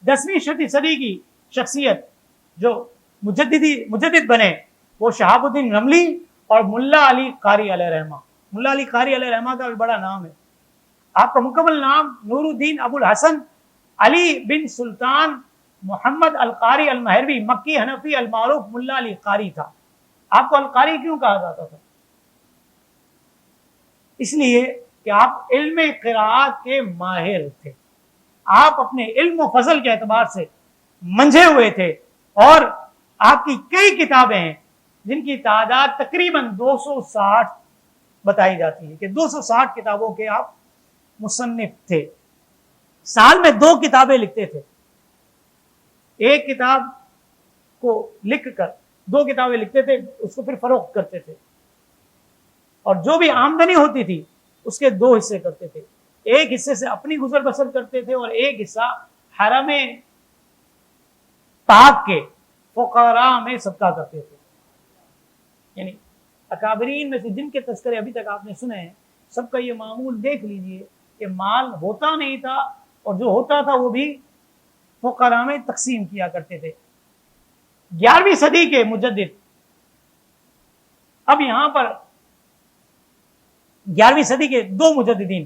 10ویں صدی کی شخصیت جو مجدد بنے وہ شہاب الدین رملی اور ملا علی قاری علیہ رحمہ. ملا علی قاری علیہ رحمہ کا بھی بڑا نام ہے. آپ کا مکمل نام نور الدین ابو الحسن علی بن سلطان محمد القاری المہروی مکی حنفی المعروف ملا علی قاری تھا. آپ کو القاری کیوں کہا جاتا تھا؟ اس لیے کہ آپ علم قراءت کے ماہر تھے. آپ اپنے علم و فضل کے اعتبار سے منجھے ہوئے تھے اور آپ کی کئی کتابیں ہیں جن کی تعداد تقریباً 260 بتائی جاتی ہے کہ 260 کتابوں کے آپ مصنف تھے. سال میں 2 کتابیں لکھتے تھے. ایک کتاب کو لکھ کر 2 کتابیں لکھتے تھے, اس کو پھر فروخت کرتے تھے اور جو بھی آمدنی ہوتی تھی اس کے 2 حصے کرتے تھے. ایک حصے سے اپنی گزر بسر کرتے تھے اور ایک حصہ حرم پاک کے فقراء میں صدقہ کرتے تھے. یعنی اکابرین میں سے جن کے تذکرے ابھی تک آپ نے سنے ہیں سب کا یہ معمول دیکھ لیجئے کہ مال ہوتا نہیں تھا اور جو ہوتا تھا وہ بھی فقراء میں تقسیم کیا کرتے تھے. 11ویں صدی کے مجدد, اب یہاں پر 11ویں صدی کے 2 مجددین,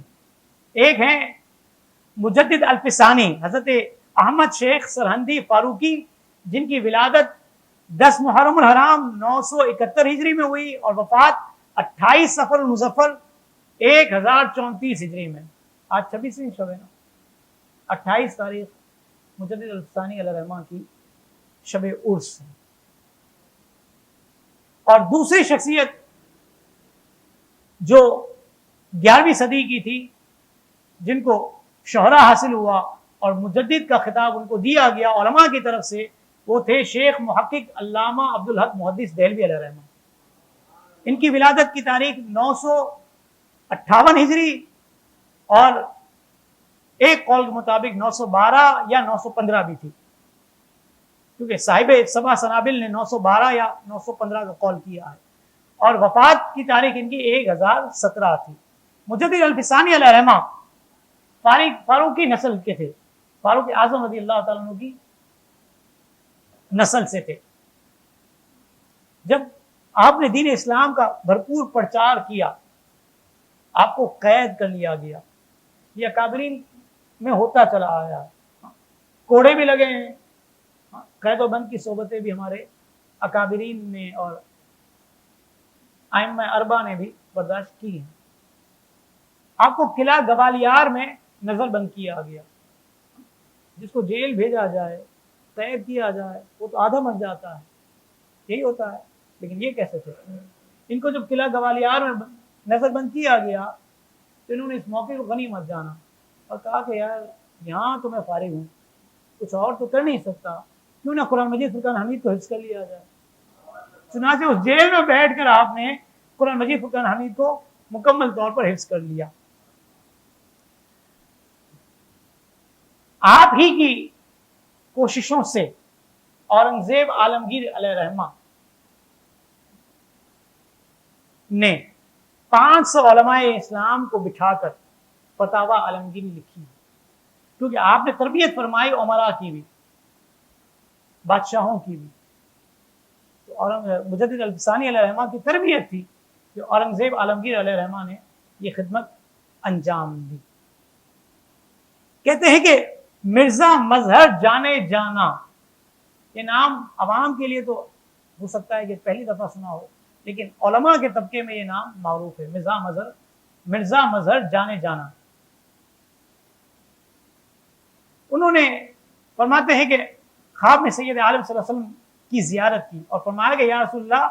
ایک ہیں مجدد الفسانی حضرت احمد شیخ سرہندی فاروقی جن کی ولادت 10 محرم الحرام 971 ہجری میں ہوئی اور وفات 28 صفر المظفر 1034 ہجری میں. آج 26ویں شب ہے نا, 28 تاریخ مجدد الفسانی علیہ رحمہ کی شب عرس ہے. اور دوسری شخصیت جو 11ویں صدی کی تھی جن کو شہرہ حاصل ہوا اور مجدد کا خطاب ان کو دیا گیا علماء کی طرف سے, وہ تھے شیخ محقق علامہ عبدالحق محدث دہلوی علیہ رحمہ. ان کی ولادت کی تاریخ 958 ہجری اور ایک قول کے مطابق 912 یا 915 بھی تھی, کیونکہ صاحب سبع سنابل نے 912 یا 915 کا قول کیا ہے. اور وفات کی تاریخ ان کی 1017 تھی. مجدد الفسانی علیہ رحمہ فاروقی نسل کے تھے, فاروق اعظم رضی اللہ تعالیٰ عنہ کی نسل سے تھے. جب آپ نے دین اسلام کا بھرپور پرچار کیا آپ کو قید کر لیا گیا. یہ اکابرین میں ہوتا چلا آیا, کوڑے بھی لگے ہیں, قید و بند کی صحبتیں بھی ہمارے اکابرین نے اور ائمہ اربعہ نے بھی برداشت کی ہیں. آپ کو قلعہ گوالیار میں نظر بند کیا گیا. جس کو جیل بھیجا جائے قید کیا جائے وہ تو آدھا مر جاتا ہے, یہی ہوتا ہے. لیکن یہ کیسے تھے؟ ان کو جب قلعہ گوالیار میں نظر بند کیا گیا تو انہوں نے اس موقع کو غنیمت جانا اور کہا کہ یار یہاں تو میں فارغ ہوں, کچھ اور تو کر نہیں سکتا, کیوں نہ قرآن مجید فرقان حمید کو حفظ کر لیا جائے. چنانچہ اس جیل میں بیٹھ کر آپ نے قرآن مجید فرقان حمید کو مکمل طور پر حفظ کر لیا. آپ ہی کی کوششوں سے اورنگزیب عالمگیر علیہ رحمہ نے 500 علماء اسلام کو بٹھا کر فتاوی عالمگیری لکھی, کیونکہ آپ نے تربیت فرمائی عمراء کی بھی بادشاہوں کی بھی. تو مجدد الفسانی علیہ رحمہ کی تربیت تھی جو اورنگزیب عالمگیر علیہ رحمہ نے یہ خدمت انجام دی. کہتے ہیں کہ مرزا مظہر جانے جانا, یہ نام عوام کے لیے تو ہو سکتا ہے کہ پہلی دفعہ سنا ہو, لیکن علماء کے طبقے میں یہ نام معروف ہے. مرزا مظہر جانے جانا. انہوں نے فرماتے ہیں کہ خواب میں سید عالم صلی اللہ علیہ وسلم کی زیارت کی اور فرمایا کہ یا رسول اللہ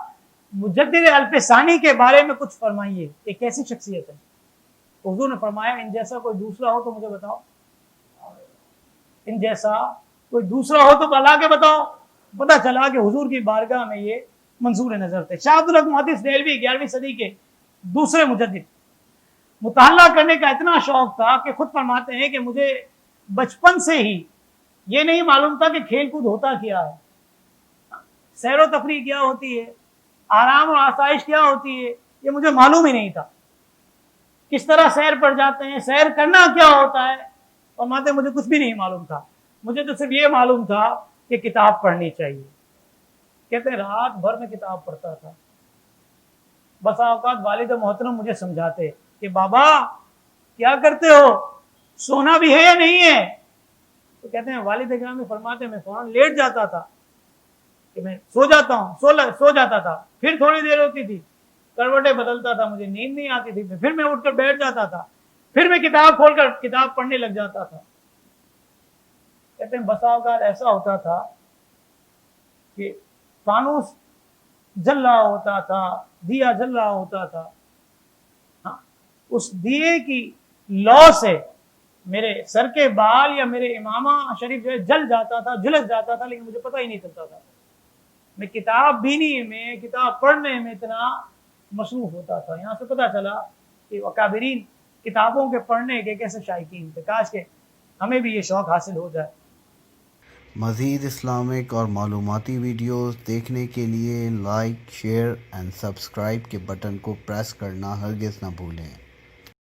مجدد الفسانی کے بارے میں کچھ فرمائیے, یہ کیسی شخصیت ہے؟ حضور نے فرمایا ان جیسا کوئی دوسرا ہو تو مجھے بتاؤ, ان جیسا کوئی دوسرا ہو تو بلا کے بتاؤ. پتہ چلا کہ حضور کی بارگاہ میں یہ منظور نظر تھے. شاہ عبدالحق محدث دہلوی 11ویں صدی کے دوسرے مجدد, مطالعہ کرنے کا اتنا شوق تھا کہ خود فرماتے ہیں کہ مجھے بچپن سے ہی یہ نہیں معلوم تھا کہ کھیل کود ہوتا کیا ہے, سیر و تفریح کیا ہوتی ہے, آرام اور آسائش کیا ہوتی ہے, یہ مجھے معلوم ہی نہیں تھا. کس طرح سیر پر جاتے ہیں, سیر کرنا کیا ہوتا ہے, فرماتے مجھے کچھ بھی نہیں معلوم تھا. مجھے تو صرف یہ معلوم تھا کہ کتاب پڑھنی چاہیے. کہتے ہیں رات بھر میں کتاب پڑھتا تھا. بسا اوقات والد محترم مجھے سمجھاتے کہ بابا کیا کرتے ہو, سونا بھی ہے یا نہیں ہے؟ تو کہتے ہیں والد گرامی فرماتے میں فوراً لیٹ جاتا تھا کہ میں سو جاتا ہوں, سو جاتا تھا. پھر تھوڑی دیر ہوتی تھی, کروٹیں بدلتا تھا, مجھے نیند نہیں آتی تھی, پھر میں اٹھ کر بیٹھ جاتا تھا, پھر میں کتاب کھول کر کتاب پڑھنے لگ جاتا تھا. کہتے ہیں بسا اوقات ایسا ہوتا تھا کہ فانوس جل رہا ہوتا تھا, دیا جل رہا ہوتا تھا, ہاں اس دیے کی لو سے میرے سر کے بال یا میرے امامہ شریف جو ہے جل جاتا تھا, جھلس جاتا تھا, لیکن مجھے پتہ ہی نہیں چلتا تھا. میں کتاب بینی میں, کتاب پڑھنے میں اتنا مصروف ہوتا تھا. یہاں سے پتہ چلا کہ اکابرین کتابوں کے پڑھنے کے کیسے شائقین تھے. کاش کہ ہمیں بھی یہ شوق حاصل ہو جائے. مزید اسلامک اور معلوماتی ویڈیوز دیکھنے کے لیے لائک، شیئر اینڈ سبسکرائب کے بٹن کو پریس کرنا ہرگز نہ بھولیں.